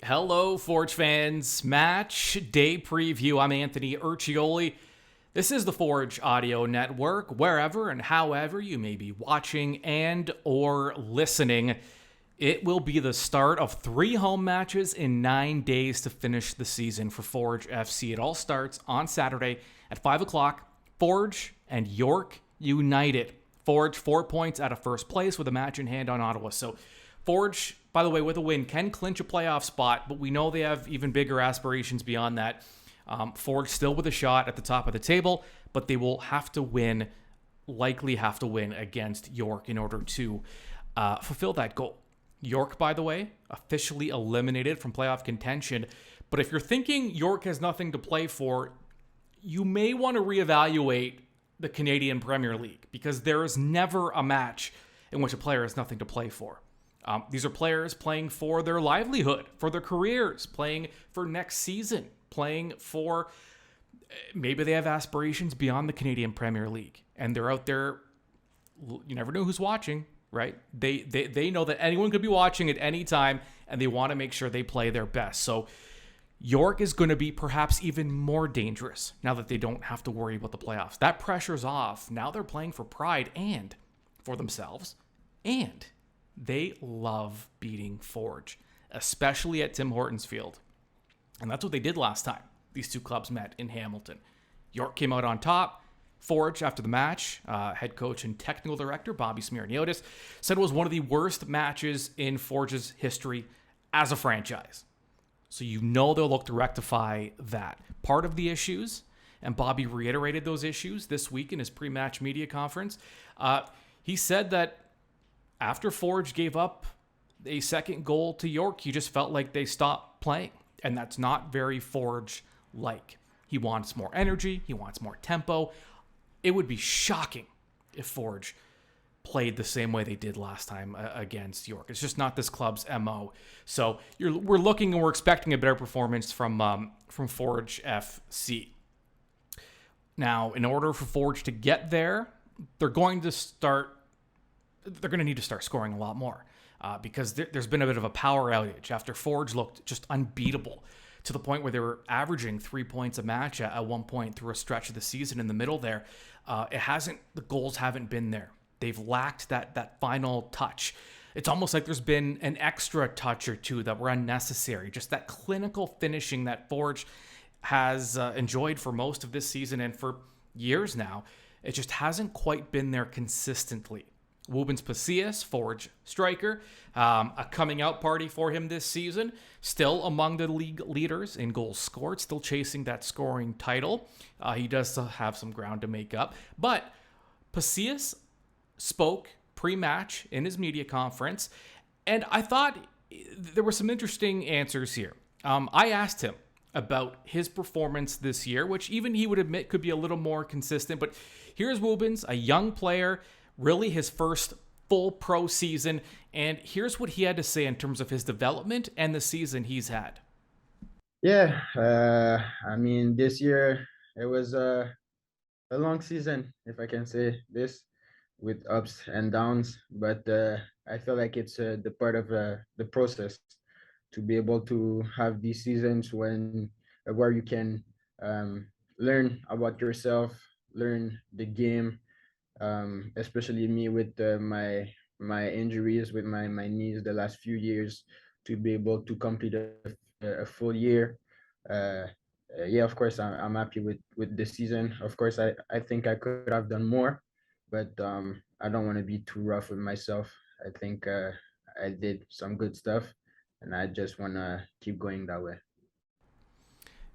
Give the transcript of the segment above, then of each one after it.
Hello, Forge fans. Match day preview. I'm Anthon Urciuoli. This is the Forge Audio Network. Wherever and however you may be watching and or listening, it will be the start of 3 home matches in 9 days to finish the season for Forge FC. It all starts on Saturday at 5 o'clock. Forge and York United. Forge 4 points out of first place with a match in hand on Ottawa. So Forge, by the way, with a win, can clinch a playoff spot, but we know they have even bigger aspirations beyond that. Forge still with a shot at the top of the table, but they will likely have to win against York in order to fulfill that goal. York, by the way, officially eliminated from playoff contention. But if you're thinking York has nothing to play for, you may want to reevaluate the Canadian Premier League, because there is never a match in which a player has nothing to play for. These are players playing for their livelihood, for their careers, playing for next season, playing for, maybe they have aspirations beyond the Canadian Premier League, and they're out there. You never know who's watching, right? They know that anyone could be watching at any time, and they want to make sure they play their best. So York is going to be perhaps even more dangerous now that they don't have to worry about the playoffs. That pressure's off. Now they're playing for pride and for themselves, and they love beating Forge, especially at Tim Hortons Field. And that's what they did last time these two clubs met in Hamilton. York came out on top. Forge, after the match, head coach and technical director Bobby Smirniotis said it was one of the worst matches in Forge's history as a franchise. So you know they'll look to rectify that. Part of the issues, and Bobby reiterated those issues this week in his pre-match media conference, he said that after Forge gave up a second goal to York, he just felt like they stopped playing. And that's not very Forge-like. He wants more energy. He wants more tempo. It would be shocking if Forge played the same way they did last time against York. It's just not this club's MO. So we're looking and we're expecting a better performance from Forge FC. Now, in order for Forge to get there, they're going to need to start scoring a lot more because there's been a bit of a power outage after Forge looked just unbeatable to the point where they were averaging 3 points a match at one point through a stretch of the season in the middle there. The goals haven't been there. They've lacked that final touch. It's almost like there's been an extra touch or two that were unnecessary. Just that clinical finishing that Forge has enjoyed for most of this season and for years now. It just hasn't quite been there consistently. Woobens Pacius, Forge striker, a coming out party for him this season. Still among the league leaders in goals scored, still chasing that scoring title. He does still have some ground to make up. But Pacius spoke pre-match in his media conference, and I thought there were some interesting answers here. I asked him about his performance this year, which even he would admit could be a little more consistent. But here's Woobens, a young player, really his first full pro season, and here's what he had to say in terms of his development and the season he's had. Yeah, this year it was a long season, if I can say this, with ups and downs. But I feel like it's the part of the process to be able to have these seasons where you can learn about yourself, learn the game. Especially me with my injuries with my knees the last few years, to be able to complete a full year. Yeah, of course I'm happy with this season. Of course, I think I could have done more, but I don't want to be too rough with myself. I think I did some good stuff, and I just want to keep going that way.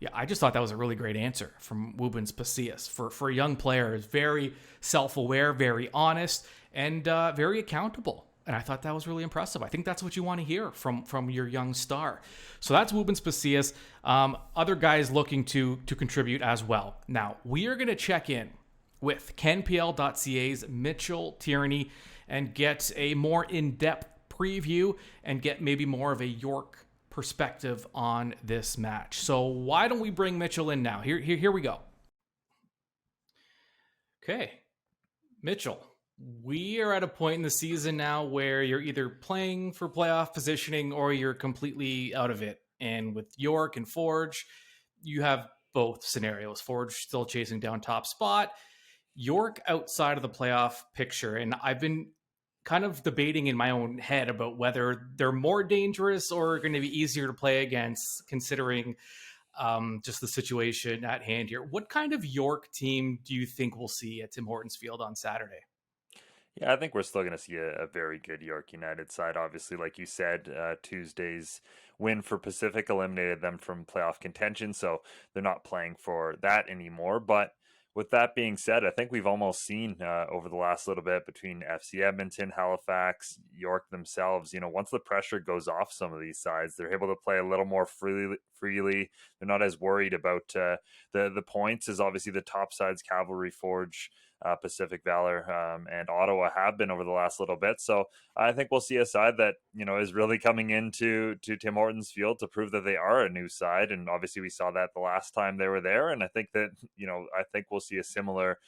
Yeah, I just thought that was a really great answer from Woobens Pacius. For a young player, is very self-aware, very honest, and very accountable. And I thought that was really impressive. I think that's what you want to hear from your young star. So that's Woobens Pacius. Other guys looking to contribute as well. Now, we are going to check in with CanPL.ca's Mitchell Tierney and get a more in-depth preview and get maybe more of a York perspective on this match. So why don't we bring Mitchell in now? Here we go. Okay, Mitchell, we are at a point in the season now where you're either playing for playoff positioning or you're completely out of it And with York and Forge, you have both scenarios. Forge still chasing down top spot, York outside of the playoff picture. And I've been kind of debating in my own head about whether they're more dangerous or going to be easier to play against, considering just the situation at hand here. What kind of York team do you think we'll see at Tim Hortons Field on Saturday? Yeah, I think we're still going to see a very good York United side. Obviously, like you said, Tuesday's win for Pacific eliminated them from playoff contention, so they're not playing for that anymore. But with that being said, I think we've almost seen over the last little bit between FC Edmonton, Halifax, York themselves. Once the pressure goes off some of these sides, they're able to play a little more freely. They're not as worried about the points as obviously the top sides, Cavalry, Forge, Pacific Valor, and Ottawa have been over the last little bit. So I think we'll see a side that is really coming into Tim Hortons Field to prove that they are a new side, and obviously we saw that the last time they were there. And I think that I think we'll see a similar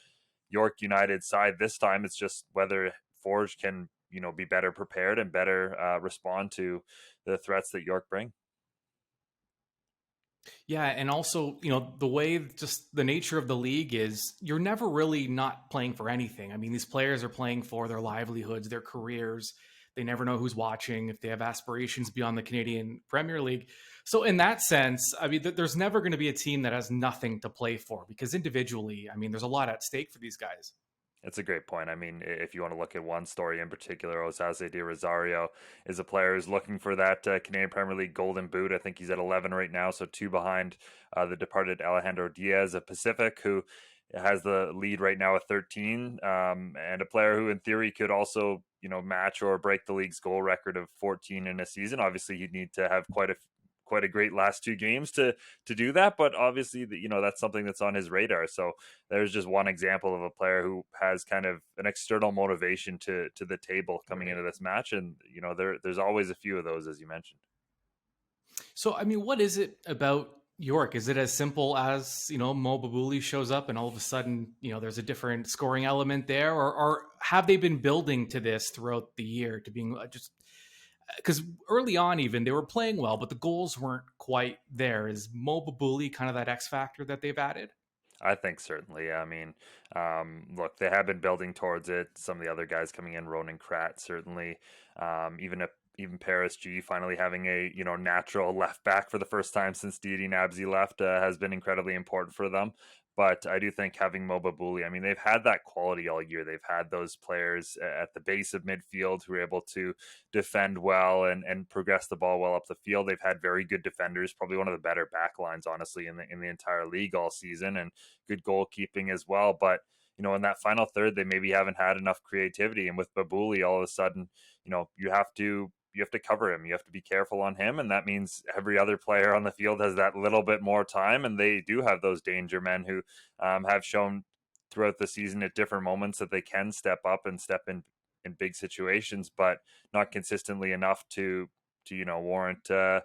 York United side this time. It's just whether Forge can be better prepared and better respond to the threats that York bring. Yeah, and also, the way just the nature of the league is you're never really not playing for anything. I mean, these players are playing for their livelihoods, their careers. They never know who's watching, if they have aspirations beyond the Canadian Premier League. So, in that sense, I mean, there's never going to be a team that has nothing to play for because individually, I mean, there's a lot at stake for these guys. It's a great point. I mean, if you want to look at one story in particular, Osaze de Rosario is a player who's looking for that Canadian Premier League Golden Boot. I think he's at 11 right now, so two behind the departed Alejandro Diaz of Pacific, who has the lead right now at 13, and a player who, in theory, could also match or break the league's goal record of 14 in a season. Obviously, he'd need to have quite a great last two games to do that, but obviously that's something that's on his radar. So there's just one example of a player who has kind of an external motivation to the table coming Right. into this match, and there's always a few of those, as you mentioned. So, I mean, what is it about York? Is it as simple as, Mo Babuli shows up and all of a sudden, there's a different scoring element there? Or have they been building to this throughout the year to being just because early on, even they were playing well, but the goals weren't quite there? Is Mo Babuli kind of that X factor that they've added? I think certainly. Yeah, I mean, look, they have been building towards it. Some of the other guys coming in, Ronan Krat, certainly. Even Paris G finally having a natural left back for the first time since Didi Nabzi left has been incredibly important for them. But I do think having Moba Buli, I mean, they've had that quality all year. They've had those players at the base of midfield who are able to defend well and progress the ball well up the field. They've had very good defenders, probably one of the better back lines, honestly, in the entire league all season, and good goalkeeping as well. But in that final third, they maybe haven't had enough creativity. And with Babuli, all of a sudden, you have to cover him. You have to be careful on him, and that means every other player on the field has that little bit more time. And they do have those danger men who have shown throughout the season at different moments that they can step up and step in big situations, but not consistently enough to warrant the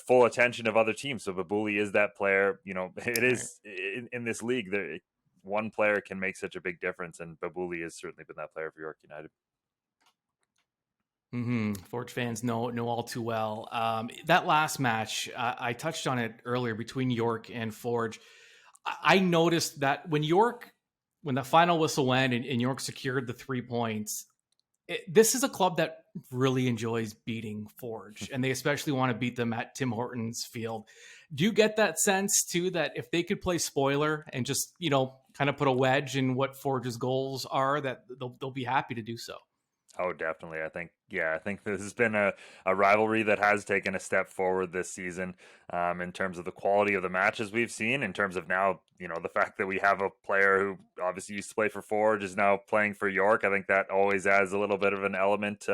full attention of other teams. So Babuli is that player. It Right. is in this league. One player can make such a big difference, and Babuli has certainly been that player for York United. Forge fans know all too well. That last match, I touched on it earlier between York and Forge. I noticed that when the final whistle went and York secured the 3 points, this is a club that really enjoys beating Forge, and they especially want to beat them at Tim Hortons Field. Do you get that sense too that if they could play spoiler and just kind of put a wedge in what Forge's goals are, that they'll be happy to do so? Oh, definitely. I think this has been a rivalry that has taken a step forward this season, in terms of the quality of the matches we've seen, in terms of now, the fact that we have a player who obviously used to play for Forge is now playing for York. I think that always adds a little bit of an element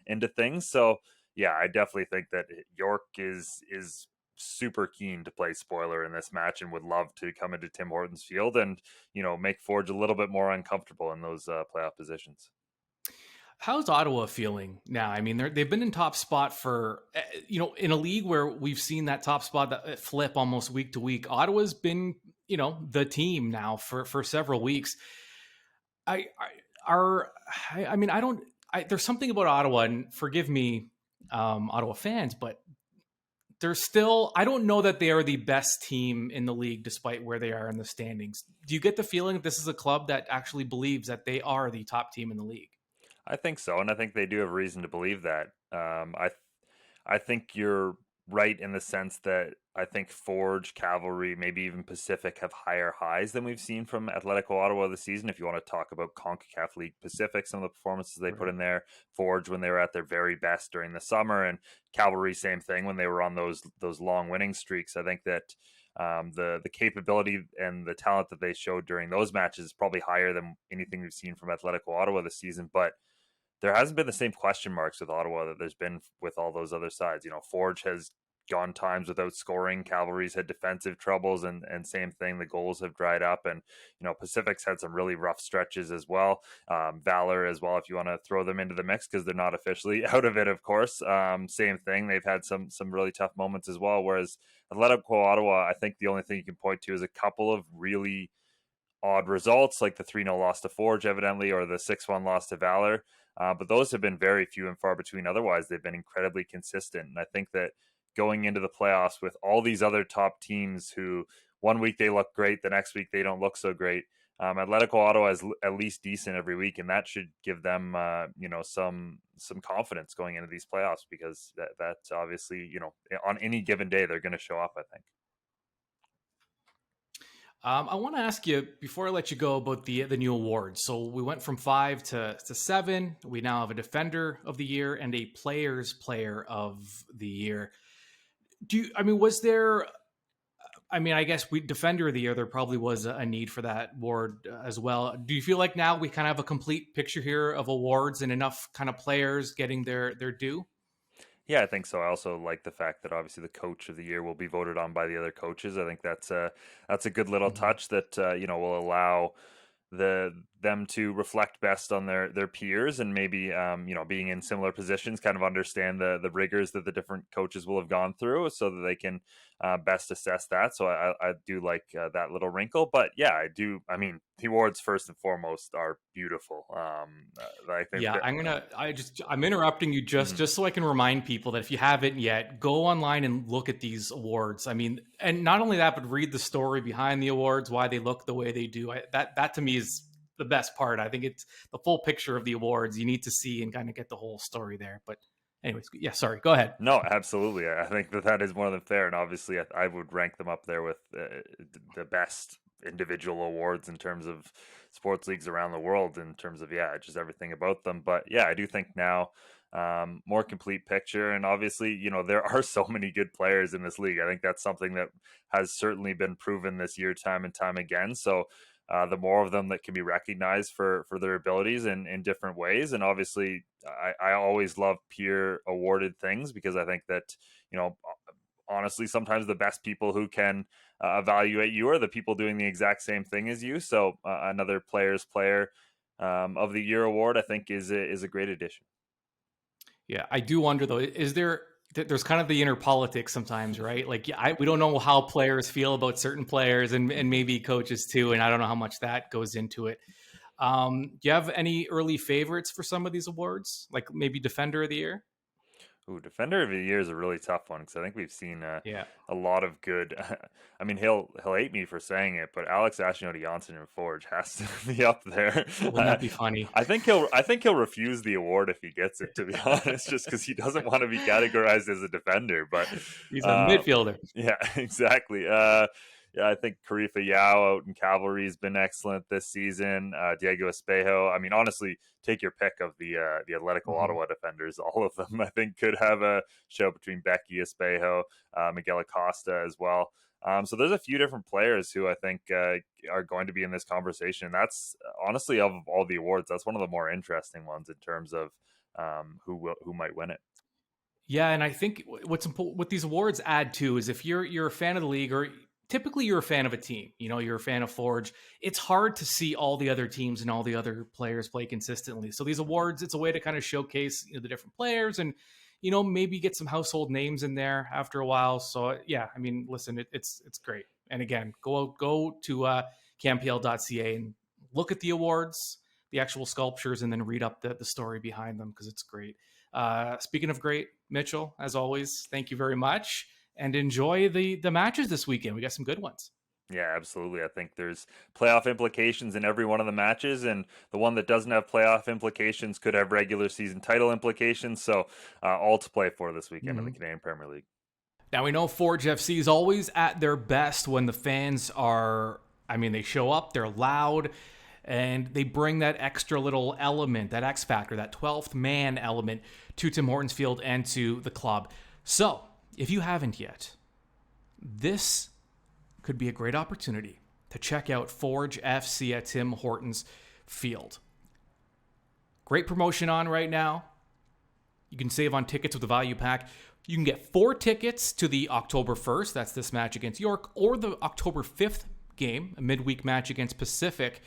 into things. So, yeah, I definitely think that York is super keen to play spoiler in this match and would love to come into Tim Hortons Field and, make Forge a little bit more uncomfortable in those playoff positions. How's Ottawa feeling now? I mean, they've been in top spot for, in a league where we've seen that top spot that flip almost week to week. Ottawa's been, the team now for several weeks. I, I are, I mean, I don't, there's something about Ottawa, and forgive me, Ottawa fans, but they're still, I don't know that they are the best team in the league despite where they are in the standings. Do you get the feeling that this is a club that actually believes that they are the top team in the league? I think so, and I think they do have reason to believe that. I think you're right in the sense that I think Forge, Cavalry, maybe even Pacific have higher highs than we've seen from Atletico Ottawa this season. If you want to talk about CONCACAF League Pacific, some of the performances they put Right. in there, Forge when they were at their very best during the summer, and Cavalry same thing when they were on those long winning streaks. I think that the capability and the talent that they showed during those matches is probably higher than anything we've seen from Atletico Ottawa this season, but there hasn't been the same question marks with Ottawa that there's been with all those other sides. You know, Forge has gone times without scoring. Cavalry's had defensive troubles, and same thing. The goals have dried up, and Pacific's had some really rough stretches as well. Valor as well, if you want to throw them into the mix because they're not officially out of it, of course. Same thing. They've had some really tough moments as well. Whereas Atletico Ottawa, I think the only thing you can point to is a couple of really odd results, like the 3-0 loss to Forge, evidently, or the 6-1 loss to Valor. But those have been very few and far between. Otherwise, they've been incredibly consistent. And I think that going into the playoffs with all these other top teams who one week they look great, the next week they don't look so great. Atletico Ottawa is at least decent every week, and that should give them, some confidence going into these playoffs because that's obviously, on any given day they're going to show up, I think. I want to ask you before I let you go about the new awards. So we went from 5 to 7. We now have a Defender of the Year and a Players Player of the Year. Was there? I mean, I guess Defender of the Year. There probably was a need for that award as well. Do you feel like now we kind of have a complete picture here of awards and enough kind of players getting their due? Yeah, I think so. I also like the fact that obviously the coach of the year will be voted on by the other coaches. I think that's a good little Mhm. touch that will allow them to reflect best on their peers and maybe being in similar positions kind of understand the rigors that the different coaches will have gone through so that they can best assess that. So I do like that little wrinkle, but yeah, I mean the awards first and foremost are beautiful. I think Yeah, that I'm interrupting you mhm. just so I can remind people that if you haven't yet, go online and look at these awards. I mean, and not only that, but read the story behind the awards, why they look the way they do. That to me is the best part. I think it's the full picture of the awards you need to see and kind of get the whole story there. But anyways, yeah, sorry, go ahead. No, absolutely. I think that is more than fair, and obviously, I would rank them up there with the best individual awards in terms of sports leagues around the world. In terms of just everything about them. But yeah, I do think now more complete picture, and obviously, there are so many good players in this league. I think that's something that has certainly been proven this year, time and time again. So. The more of them that can be recognized for their abilities in different ways. And obviously, I always love peer awarded things because I think that, honestly, sometimes the best people who can evaluate you are the people doing the exact same thing as you. So another player's player of the year award, I think, is a great addition. Yeah, I do wonder though, there's kind of the inner politics sometimes, right? Like, yeah, we don't know how players feel about certain players and maybe coaches too, and I don't know how much that goes into it. Do you have any early favorites for some of these awards, like maybe Defender of the Year? Ooh, Defender of the Year is a really tough one because I think we've seen Yeah, a lot of good. I mean, he'll hate me for saying it, but Alex Ashnodi Johnson in Forge has to be up there. wouldn't that be funny? I think he'll refuse the award if he gets it. To be honest, just because he doesn't want to be categorized as a defender. But He's a uh, midfielder. yeah, exactly. Yeah, I think Karifa Yao out in Cavalry has been excellent this season. Diego Espejo. I mean, honestly, take your pick of the Atletico Mhm. Ottawa defenders. All of them, I think, could have a show between Becky Espejo, Miguel Acosta as well. So there's a few different players who I think are going to be in this conversation. That's honestly, of all the awards, that's one of the more interesting ones in terms of who might win it. Yeah, and I think what's important, what these awards add to is if you're a fan of the league or typically you're a fan of a team, you're a fan of Forge, it's hard to see all the other teams and all the other players play consistently. So these awards, it's a way to kind of showcase the different players and maybe get some household names in there after a while. So yeah, I mean, listen, it's great. And again, go to CanPL.ca and look at the awards, the actual sculptures, and then read up the story behind them because it's great. Speaking of great, Mitchell, as always, thank you very much. and enjoy the matches this weekend. We got some good ones. Yeah, absolutely. I think there's playoff implications in every one of the matches, and the one that doesn't have playoff implications could have regular season title implications. So all to play for this weekend in the Canadian Premier League. Now, we know Forge FC is always at their best when the fans are, they show up, they're loud, and they bring that extra little element, that X factor, that 12th man element to Tim Hortons Field and to the club. So, if you haven't yet, this could be a great opportunity to check out Forge FC at Tim Hortons Field. Great promotion on right now. You can save on tickets with the value pack. You can get 4 tickets to the October 1st, that's this match against York, or the October 5th game, a midweek match against Pacific,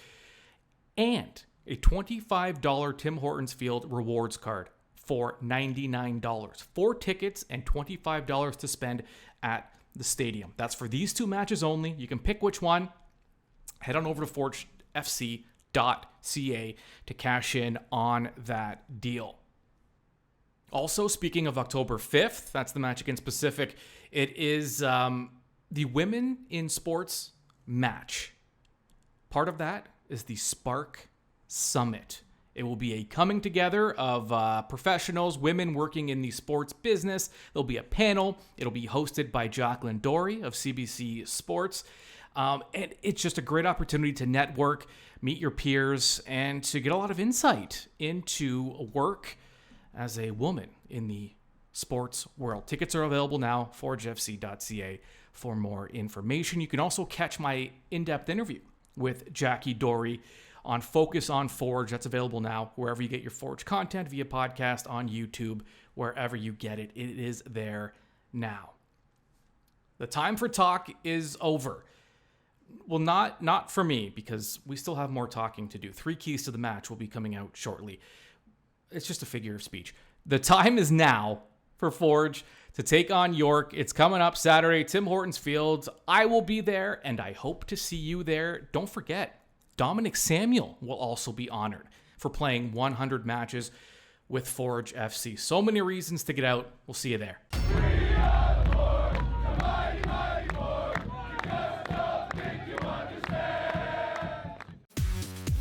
and a $25 Tim Hortons Field rewards card for $99. 4 tickets and $25 to spend at the stadium. That's for these 2 matches only. You can pick which one. Head on over to forgefc.ca to cash in on that deal. Also, speaking of October 5th, that's the match against Pacific. It is the Women in Sports match. Part of that is the Spark Summit. It will be a coming together of professionals, women working in the sports business. There'll be a panel. It'll be hosted by Jacqueline Dory of CBC Sports. And it's just a great opportunity to network, meet your peers, and to get a lot of insight into work as a woman in the sports world. Tickets are available now, forgefc.ca for more information. You can also catch my in-depth interview with Jackie Dory on Focus on Forge. That's available now wherever you get your Forge content, via podcast, on YouTube, wherever you get it. It is there now. The time for talk is over. Well, not for me, because we still have more talking to do. 3 keys to the match will be coming out shortly. It's just a figure of speech. The time is now for Forge to take on York. It's coming up Saturday, Tim Hortons Field. I will be there, and I hope to see you there. Don't forget, Dominic Samuel will also be honored for playing 100 matches with Forge FC. So many reasons to get out. We'll see you there.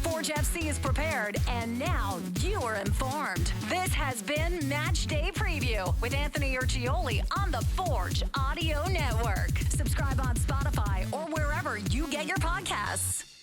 Forge FC is prepared, and now you are informed. This has been Match Day Preview with Anthon Urciuoli on the Forge Audio Network. Subscribe on Spotify or wherever you get your podcasts.